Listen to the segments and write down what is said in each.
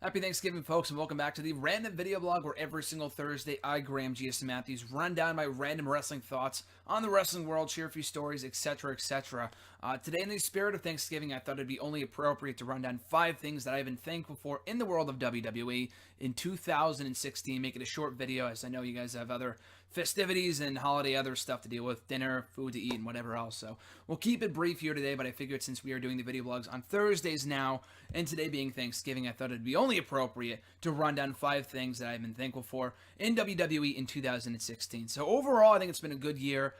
Happy Thanksgiving, folks, and welcome back to the random video blog where every single Thursday I, Graham G.S. Matthews, run down my random wrestling thoughts on the wrestling world, share a few stories, etc., etc. Today, in the spirit of Thanksgiving, I thought it'd be only appropriate to run down 5 things that I've been thankful for in the world of WWE in 2016. Make it a short video, as I know you guys have other festivities and holiday other stuff to deal with, dinner, food to eat, and whatever else. So we'll keep it brief here today, but I figured since we are doing the video blogs on Thursdays now, and today being Thanksgiving, I thought it'd be only appropriate to run down 5 things that I've been thankful for in WWE in 2016. So overall, I think it's been a good year.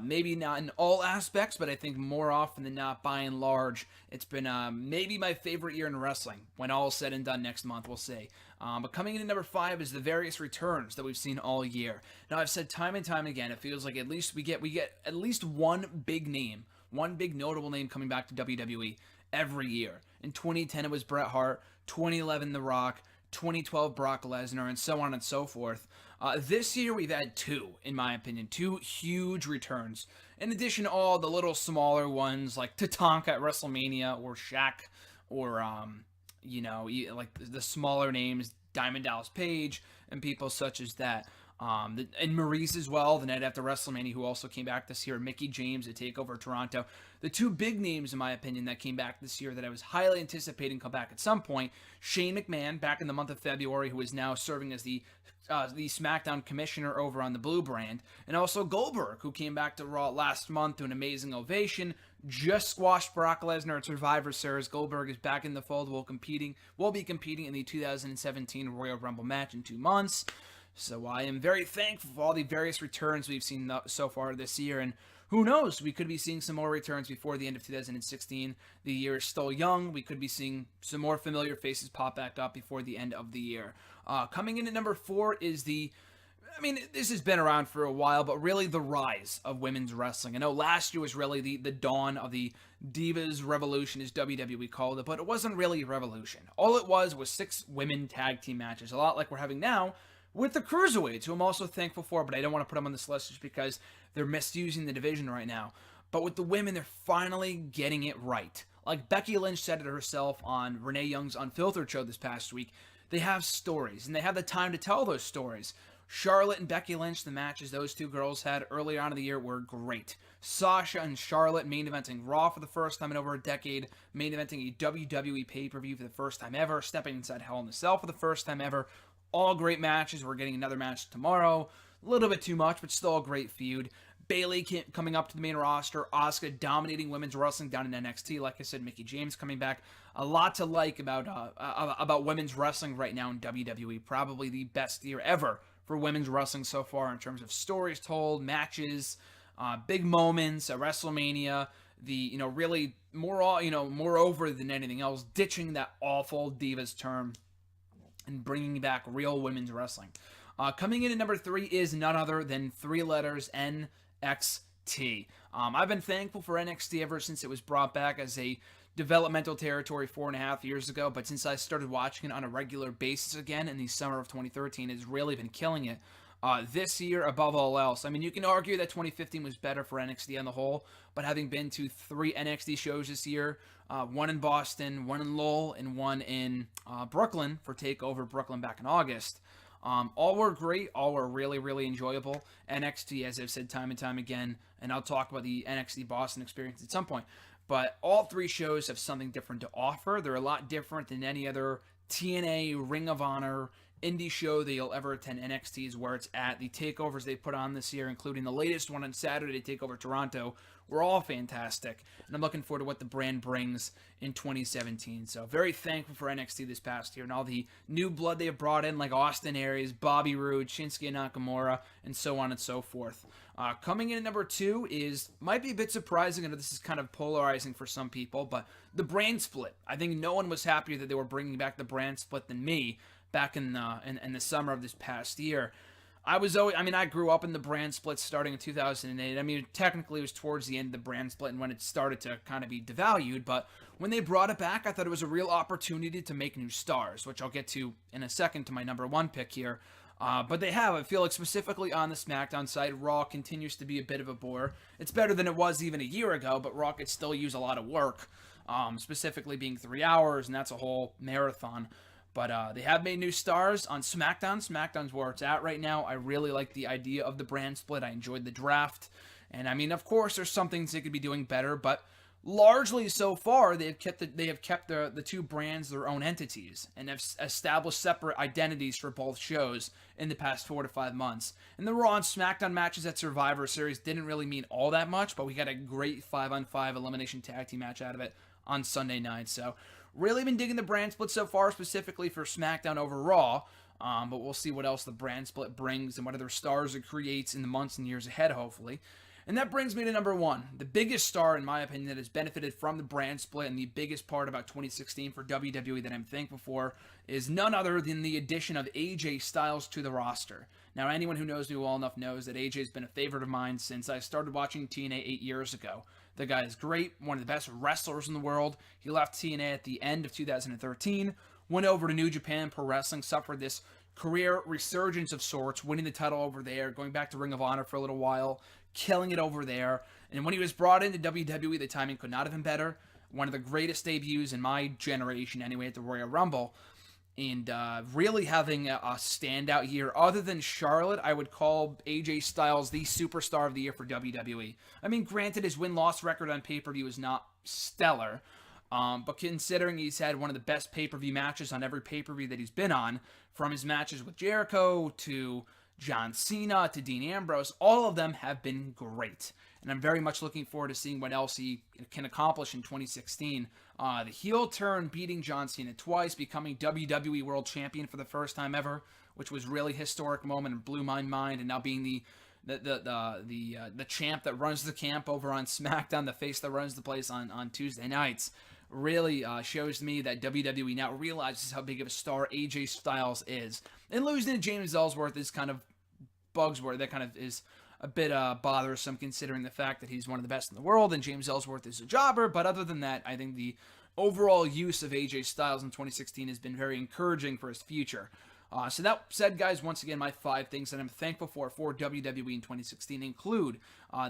Maybe not in all aspects, but I think more often than not, by and large, it's been maybe my favorite year in wrestling. When all is said and done next month, we'll see. But coming in at number 5 is the various returns that we've seen all year. Now, I've said time and time again, it feels like at least we get at least one big name, one big notable name coming back to WWE every year. In 2010, it was Bret Hart. 2011, The Rock. 2012, Brock Lesnar, and so on and so forth. This year, we've had 2, in my opinion, 2 huge returns. In addition to all the little smaller ones like Tatanka at WrestleMania or Shaq or, like the smaller names, Diamond Dallas Page and people such as that. And Maurice as well, the night after WrestleMania, who also came back this year. Mickey James at TakeOver Toronto. The 2 big names, in my opinion, that came back this year that I was highly anticipating come back at some point. Shane McMahon, back in the month of February, who is now serving as the SmackDown commissioner over on the Blue brand. And also Goldberg, who came back to Raw last month to an amazing ovation. Just squashed Brock Lesnar at Survivor Series. Goldberg is back in the fold. Will be competing in the 2017 Royal Rumble match in 2 months. So I am very thankful for all the various returns we've seen so far this year, and who knows, we could be seeing some more returns before the end of 2016. The year is still young. We could be seeing some more familiar faces pop back up before the end of the year. Coming in at number 4 is this has been around for a while, but really the rise of women's wrestling. I know last year was really the dawn of the Divas Revolution, as WWE called it, but it wasn't really a revolution. All it was 6 women tag team matches, a lot like we're having now, with the Cruiserweights, who I'm also thankful for, but I don't want to put them on this list just because they're misusing the division right now. But with the women, they're finally getting it right. Like Becky Lynch said it herself on Renee Young's Unfiltered show this past week, they have stories, and they have the time to tell those stories. Charlotte and Becky Lynch, the matches those 2 girls had early on in the year were great. Sasha and Charlotte main eventing Raw for the first time in over a decade, main eventing a WWE pay-per-view for the first time ever, stepping inside Hell in a Cell for the first time ever. All great matches. We're getting another match tomorrow. A little bit too much, but still a great feud. Bayley coming up to the main roster. Asuka dominating women's wrestling down in NXT. Like I said, Mickey James coming back. A lot to like about women's wrestling right now in WWE. Probably the best year ever for women's wrestling so far in terms of stories told, matches, big moments at WrestleMania. Really more over than anything else, ditching that awful Divas term and bringing back real women's wrestling. Coming in at number 3 is none other than 3 letters NXT. I've been thankful for NXT ever since it was brought back as a developmental territory 4.5 years ago, but since I started watching it on a regular basis again in the summer of 2013, it's really been killing it. This year, above all else, you can argue that 2015 was better for NXT on the whole, but having been to 3 NXT shows this year, 1 in Boston, 1 in Lowell, and 1 in Brooklyn for TakeOver Brooklyn back in August, all were great, all were really, really enjoyable. NXT, as I've said time and time again, and I'll talk about the NXT Boston experience at some point, but all 3 shows have something different to offer. They're a lot different than any other TNA, Ring of Honor, indie show that you'll ever attend. NXT is where it's at. The takeovers they put on this year, including the latest one on Saturday, TakeOver Toronto, were all fantastic. And I'm looking forward to what the brand brings in 2017. So very thankful for NXT this past year and all the new blood they have brought in, like Austin Aries, Bobby Roode, Shinsuke Nakamura, and so on and so forth. Coming in at number 2 might be a bit surprising. I know this is kind of polarizing for some people, but the brand split. I think no one was happier that they were bringing back the brand split than me back in the summer of this past year. I grew up in the brand split starting in 2008. Technically it was towards the end of the brand split and when it started to kind of be devalued, but when they brought it back, I thought it was a real opportunity to make new stars, which I'll get to in a second to my number 1 pick here. But they have. I feel like specifically on the SmackDown side, Raw continues to be a bit of a bore. It's better than it was even a year ago, but Raw could still use a lot of work, specifically being 3 hours, and that's a whole marathon. But they have made new stars on SmackDown. SmackDown's where it's at right now. I really like the idea of the brand split. I enjoyed the draft. And I mean, of course, there's some things they could be doing better, but largely so far, they have kept the two brands their own entities and have established separate identities for both shows in the past 4 to 5 months. And the Raw and SmackDown matches at Survivor Series didn't really mean all that much, but we got a great 5-on-5 elimination tag team match out of it on Sunday night. So really been digging the brand split so far, specifically for SmackDown over Raw. But we'll see what else the brand split brings and what other stars it creates in the months and years ahead, hopefully. And that brings me to number one. The biggest star, in my opinion, that has benefited from the brand split, and the biggest part about 2016 for WWE that I'm thankful for, is none other than the addition of AJ Styles to the roster. Now, anyone who knows me well enough knows that AJ's been a favorite of mine since I started watching TNA 8 years ago. The guy is great, one of the best wrestlers in the world. He left TNA at the end of 2013, went over to New Japan Pro Wrestling, suffered this career resurgence of sorts, winning the title over there, going back to Ring of Honor for a little while, killing it over there. And when he was brought into WWE, the timing could not have been better. One of the greatest debuts in my generation, anyway, at the Royal Rumble. And really having a standout year. Other than Charlotte, I would call AJ Styles the superstar of the year for WWE. I mean, granted, his win-loss record on pay-per-view is not stellar. But considering he's had one of the best pay-per-view matches on every pay-per-view that he's been on, from his matches with Jericho to John Cena to Dean Ambrose, all of them have been great. And I'm very much looking forward to seeing what else he can accomplish in 2016. The heel turn, beating John Cena twice, becoming WWE World Champion for the first time ever, which was really historic moment and blew my mind. And now being the champ that runs the camp over on SmackDown, the face that runs the place on Tuesday nights, really shows me that WWE now realizes how big of a star AJ Styles is. And losing to James Ellsworth is kind of Bugsworth. That kind of is a bit bothersome, considering the fact that he's one of the best in the world and James Ellsworth is a jobber. But other than that, I think the overall use of AJ Styles in 2016 has been very encouraging for his future. So that said, guys, once again, my 5 things that I'm thankful for WWE in 2016 include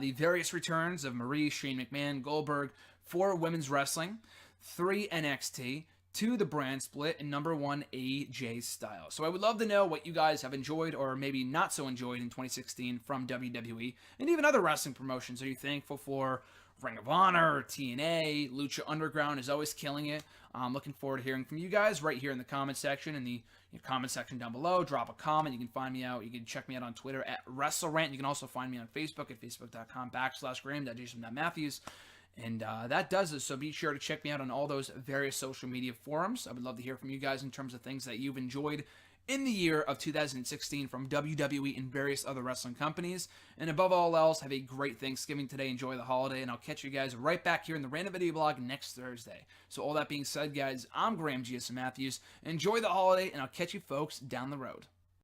the various returns of Marie, Shane McMahon, Goldberg, 4 women's wrestling, 3 NXT, 2 the brand split, and number 1 AJ Styles. So I would love to know what you guys have enjoyed or maybe not so enjoyed in 2016 from WWE and even other wrestling promotions. Are you thankful for Ring of Honor, TNA, Lucha Underground is always killing it? I'm looking forward to hearing from you guys right here in the comment section, in the comment section down below. Drop a comment. You can find me out. You can check me out on Twitter at WrestleRant. You can also find me on Facebook at facebook.com/Graham.Jason.Matthews. And that does it, so be sure to check me out on all those various social media forums. I would love to hear from you guys in terms of things that you've enjoyed in the year of 2016 from WWE and various other wrestling companies. And above all else, have a great Thanksgiving today. Enjoy the holiday, and I'll catch you guys right back here in the Random Video Blog next Thursday. So all that being said, guys, I'm Graham G.S. Matthews. Enjoy the holiday, and I'll catch you folks down the road.